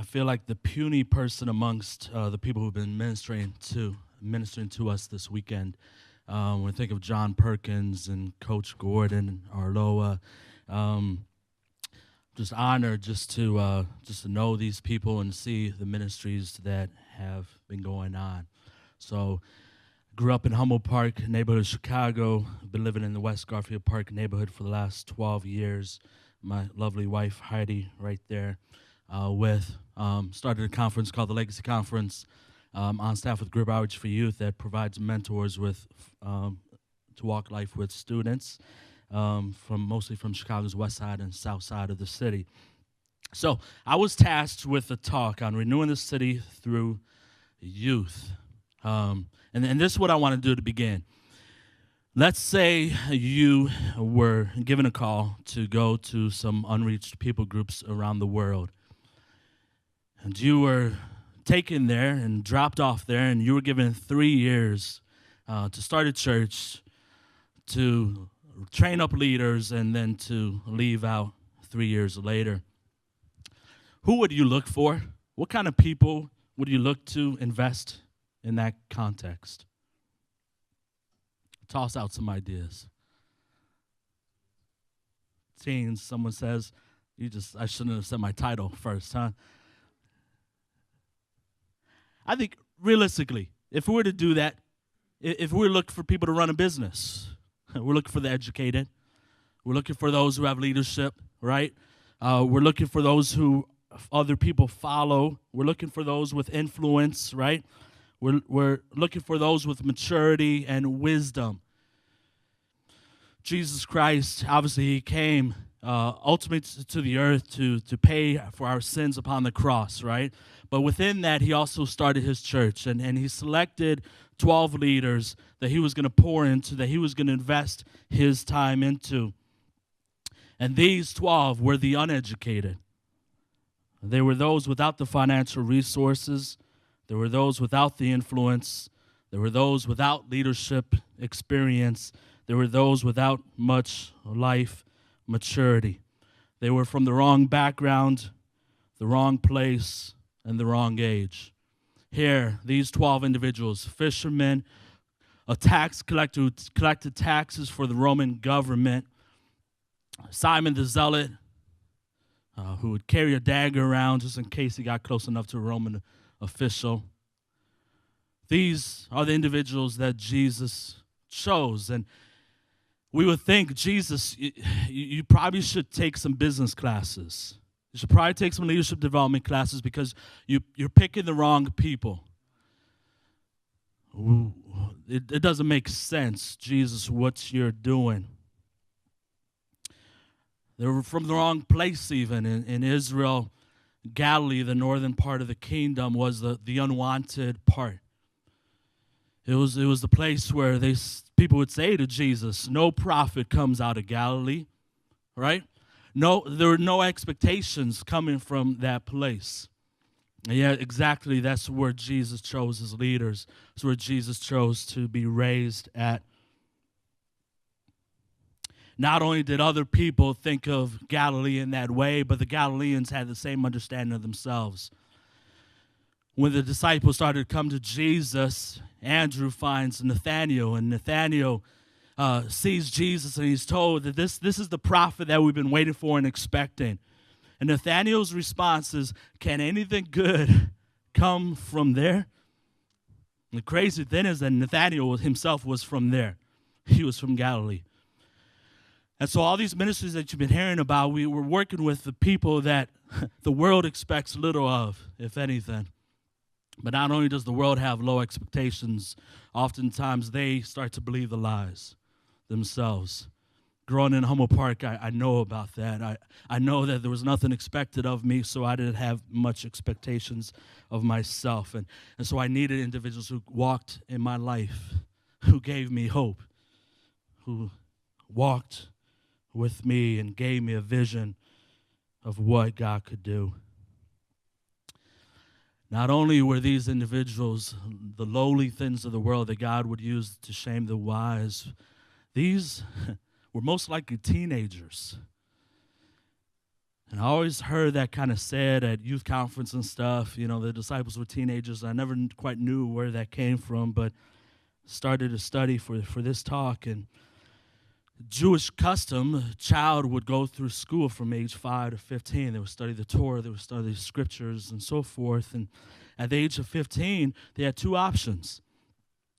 I feel like the puny person amongst the people who've been ministering to us this weekend. When I think of John Perkins and Coach Gordon and Arloa, just honored just to know these people and see the ministries that have been going on. So, grew up in Humboldt Park neighborhood of Chicago. Been living in the West Garfield Park neighborhood for the last 12 years. My lovely wife Heidi, right there, started a conference called the Legacy Conference. On staff with Grip Outreach for Youth that provides mentors with to walk life with students mostly from Chicago's west side and south side of the city. So I was tasked with a talk on renewing the city through youth. And this is what I want to do to begin. Let's say you were given a call to go to some unreached people groups around the world. And you were taken there and dropped off there, and you were given 3 years to start a church, to train up leaders, and then to leave out 3 years later. Who would you look for? What kind of people would you look to invest in that context? Toss out some ideas. Teens, someone says, I shouldn't have said my title first, huh? I think realistically, if we were to do that, if we were looking for people to run a business, we're looking for the educated. We're looking for those who have leadership, right? We're looking for those who other people follow. We're looking for those with influence, right? We're looking for those with maturity and wisdom. Jesus Christ, obviously, he came ultimately to the earth to pay for our sins upon the cross, right? But within that, he also started his church, and he selected 12 leaders that he was going to pour into, that he was going to invest his time into. And these 12 were the uneducated. They were those without the financial resources. There were those without the influence. There were those without leadership experience. There were those without much life maturity. They were from the wrong background, the wrong place, and the wrong age. Here, these 12 individuals, fishermen, a tax collector who collected taxes for the Roman government, Simon the Zealot, who would carry a dagger around just in case he got close enough to a Roman official. These are the individuals that Jesus chose. And we would think, Jesus, you probably should take some business classes. You should probably take some leadership development classes because you're picking the wrong people. It doesn't make sense, Jesus, what you're doing. They were from the wrong place even. In Israel, Galilee, the northern part of the kingdom, was the unwanted part. It was the place where people would say to Jesus, no prophet comes out of Galilee, right? No, there were no expectations coming from that place. And yet, exactly, that's where Jesus chose his leaders. That's where Jesus chose to be raised at. Not only did other people think of Galilee in that way, but the Galileans had the same understanding of themselves. When the disciples started to come to Jesus, Andrew finds Nathanael, and Nathanael sees Jesus, and he's told that this is the prophet that we've been waiting for and expecting. And Nathanael's response is, can anything good come from there? And the crazy thing is that Nathanael himself was from there. He was from Galilee. And so all these ministries that you've been hearing about, we were working with the people that the world expects little of, if anything. But not only does the world have low expectations, oftentimes they start to believe the lies themselves. Growing in Humboldt Park, I know about that. I know that there was nothing expected of me, so I didn't have much expectations of myself. And so I needed individuals who walked in my life, who gave me hope, who walked with me and gave me a vision of what God could do. Not only were these individuals the lowly things of the world that God would use to shame the wise, these were most likely teenagers. And I always heard that kind of said at youth conference and stuff. You know, the disciples were teenagers. I never quite knew where that came from, but started to study for this talk. And Jewish custom, a child would go through school from age 5 to 15. They would study the Torah, they would study the scriptures and so forth. And at the age of 15, they had two options.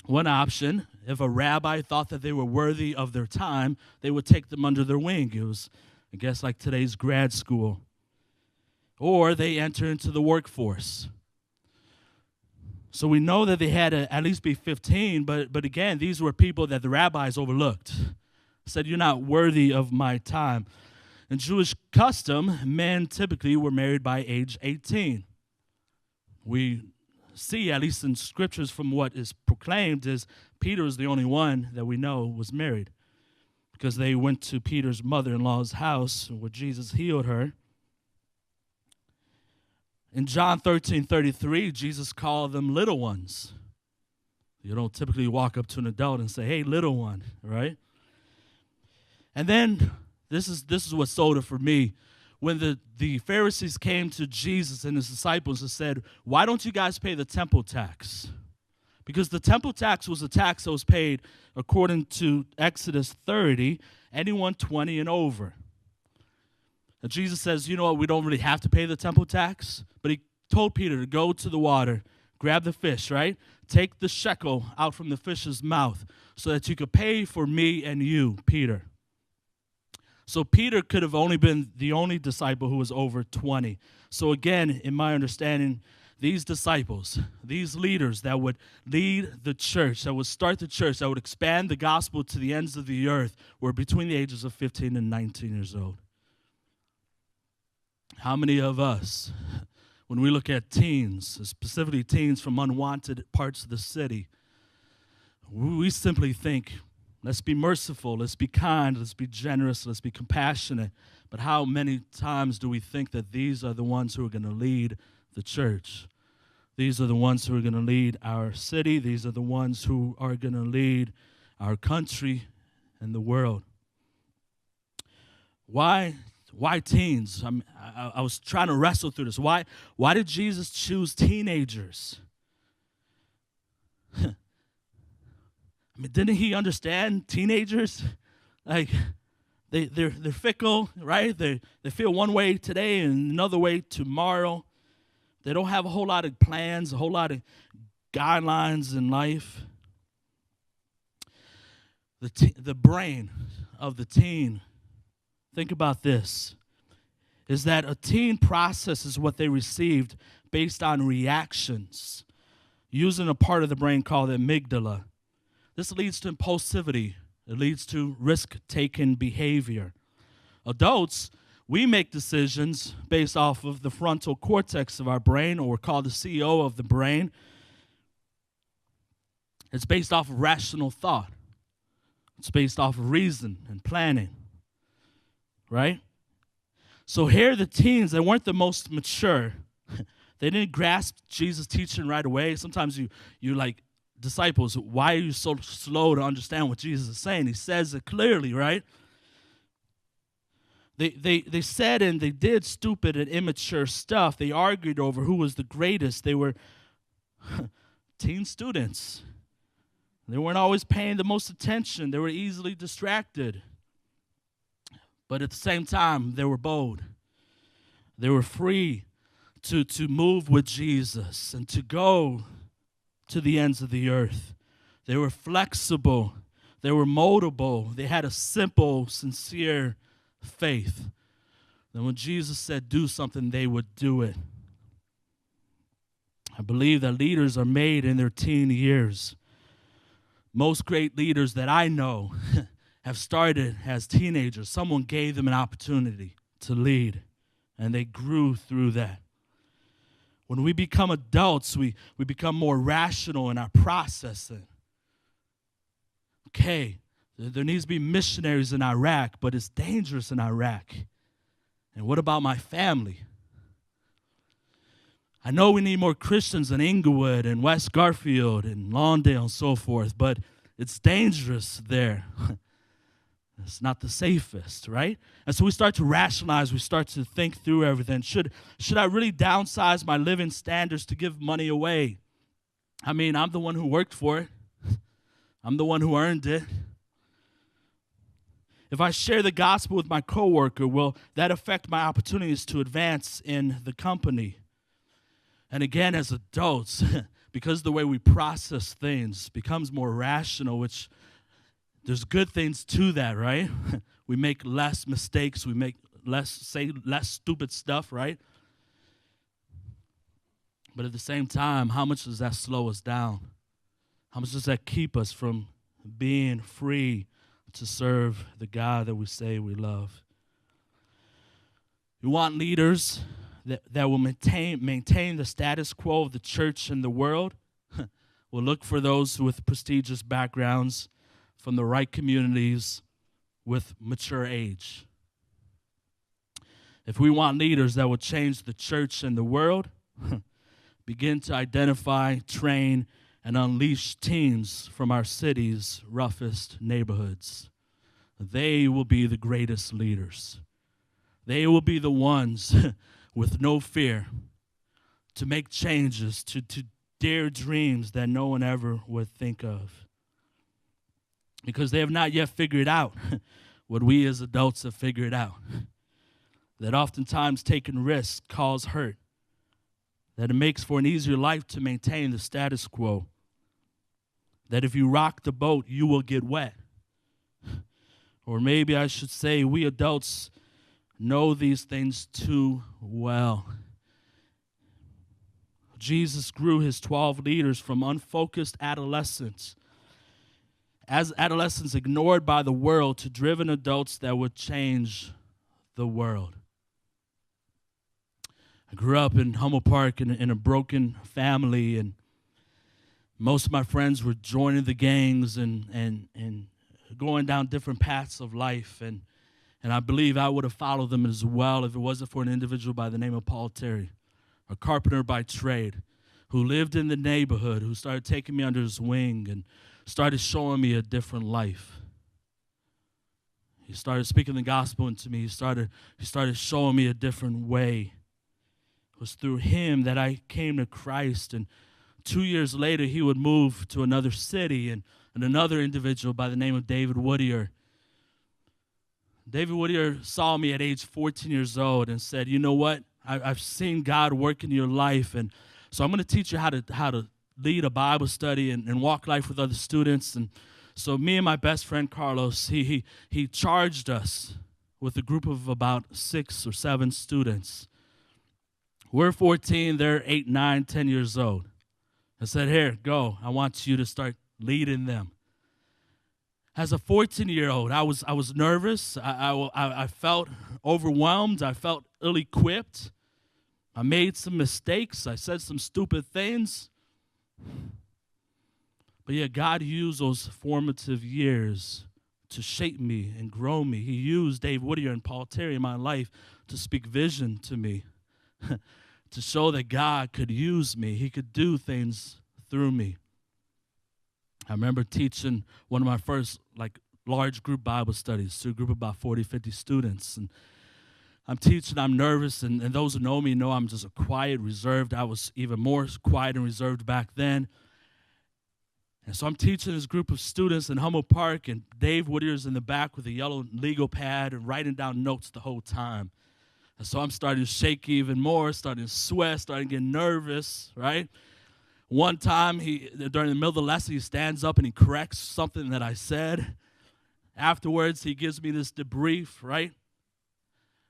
One option, if a rabbi thought that they were worthy of their time, they would take them under their wing. It was, I guess, like today's grad school. Or they enter into the workforce. So we know that they had to at least be 15, but again, these were people that the rabbis overlooked. Said, you're not worthy of my time. In Jewish custom, men typically were married by age 18. We see, at least in scriptures from what is proclaimed, is Peter is the only one that we know was married, because they went to Peter's mother-in-law's house where Jesus healed her. In John 13:33, Jesus called them little ones. You don't typically walk up to an adult and say, hey, little one, right? And then, this is what sold it for me. When the Pharisees came to Jesus and his disciples and said, why don't you guys pay the temple tax? Because the temple tax was a tax that was paid according to Exodus 30, anyone 20 and over. And Jesus says, you know what, we don't really have to pay the temple tax. But he told Peter to go to the water, grab the fish, right? Take the shekel out from the fish's mouth so that you could pay for me and you, Peter. So Peter could have only been the only disciple who was over 20. So again, in my understanding, these disciples, these leaders that would lead the church, that would start the church, that would expand the gospel to the ends of the earth, were between the ages of 15 and 19 years old. How many of us, when we look at teens, specifically teens from unwanted parts of the city, we simply think, let's be merciful, let's be kind, let's be generous, let's be compassionate. But how many times do we think that these are the ones who are going to lead the church? These are the ones who are going to lead our city. These are the ones who are going to lead our country and the world. Why teens? I was trying to wrestle through this. Why did Jesus choose teenagers? I mean, didn't he understand teenagers? Like, they're fickle, right? They feel one way today and another way tomorrow. They don't have a whole lot of plans, a whole lot of guidelines in life. The brain of the teen, think about this, is that a teen processes what they received based on reactions, using a part of the brain called the amygdala. This leads to impulsivity. It leads to risk-taking behavior. Adults, we make decisions based off of the frontal cortex of our brain, or called the CEO of the brain. It's based off of rational thought. It's based off of reason and planning, right? So here the teens, they weren't the most mature. They didn't grasp Jesus' teaching right away. Sometimes you like, disciples, why are you so slow to understand what Jesus is saying? He says it clearly, right? They said and they did stupid and immature stuff. They argued over who was the greatest. They were teen students. They weren't always paying the most attention. They were easily distracted. But at the same time, they were bold. They were free to move with Jesus and to go to the ends of the earth. They were flexible. They were moldable. They had a simple, sincere faith. And when Jesus said do something, they would do it. I believe that leaders are made in their teen years. Most great leaders that I know have started as teenagers. Someone gave them an opportunity to lead, and they grew through that. When we become adults, we become more rational in our processing. Okay, there needs to be missionaries in Iraq, but it's dangerous in Iraq. And what about my family? I know we need more Christians in Inglewood and West Garfield and Lawndale and so forth, but it's dangerous there. It's not the safest, right? And so we start to rationalize, we start to think through everything. Should I really downsize my living standards to give money away? I mean, I'm the one who worked for it. I'm the one who earned it. If I share the gospel with my coworker, will that affect my opportunities to advance in the company? And again, as adults, because the way we process things becomes more rational, which there's good things to that, right? We make less mistakes. We say less stupid stuff, right? But at the same time, how much does that slow us down? How much does that keep us from being free to serve the God that we say we love? We want leaders that will maintain the status quo of the church and the world. We'll look for those with prestigious backgrounds from the right communities with mature age. If we want leaders that will change the church and the world, begin to identify, train, and unleash teens from our city's roughest neighborhoods. They will be the greatest leaders. They will be the ones with no fear to make changes, to dare dreams that no one ever would think of. Because they have not yet figured out what we as adults have figured out. That oftentimes taking risks cause hurt. That it makes for an easier life to maintain the status quo. That if you rock the boat, you will get wet. Or maybe I should say, we adults know these things too well. Jesus grew his 12 leaders from unfocused adolescents, as adolescents ignored by the world, to driven adults that would change the world. I grew up in Humboldt Park in a broken family, and most of my friends were joining the gangs and going down different paths of life, and I believe I would have followed them as well if it wasn't for an individual by the name of Paul Terry, a carpenter by trade, who lived in the neighborhood, who started taking me under his wing and started showing me a different life. He started speaking the gospel into me. He started showing me a different way. It was through him that I came to Christ, and 2 years later, he would move to another city, and another individual by the name of David Whittier. David Whittier saw me at age 14 years old and said, you know what? I've seen God work in your life, and so I'm going to teach you how to lead a Bible study and walk life with other students. And so me and my best friend Carlos, he charged us with a group of about 6 or 7 students. We're 14, they're 8, 9, 10 years old. I said, here, go. I want you to start leading them. As a 14-year-old, I was nervous. I felt overwhelmed. I felt ill-equipped. I made some mistakes. I said some stupid things. But yet God used those formative years to shape me and grow me. He used Dave Whittier and Paul Terry in my life to speak vision to me, to show that God could use me. He could do things through me. I remember teaching one of my first large group Bible studies to a group of about 40, 50 students. And I'm teaching, I'm nervous, and those who know me know I'm just a quiet, reserved. I was even more quiet and reserved back then. And so I'm teaching this group of students in Humboldt Park, and Dave Whittier's in the back with a yellow legal pad and writing down notes the whole time. And so I'm starting to shake even more, starting to sweat, starting to get nervous, right? One time, during the middle of the lesson, he stands up and he corrects something that I said. Afterwards, he gives me this debrief, right?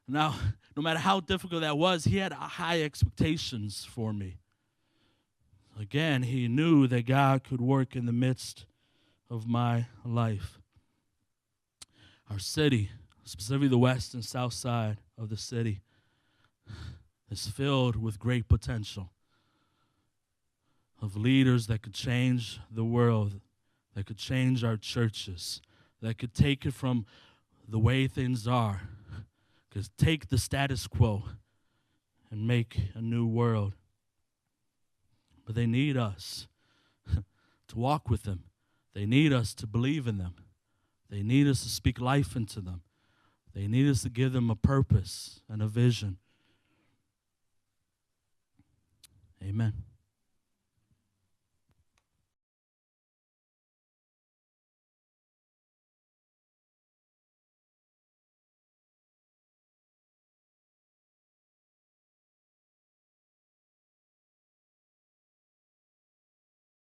Now, no matter how difficult that was, he had high expectations for me. Again, he knew that God could work in the midst of my life. Our city, specifically the west and south side of the city, is filled with great potential of leaders that could change the world, that could change our churches, that could take it from the way things are, could take the status quo and make a new world. But they need us to walk with them. They need us to believe in them. They need us to speak life into them. They need us to give them a purpose and a vision. Amen.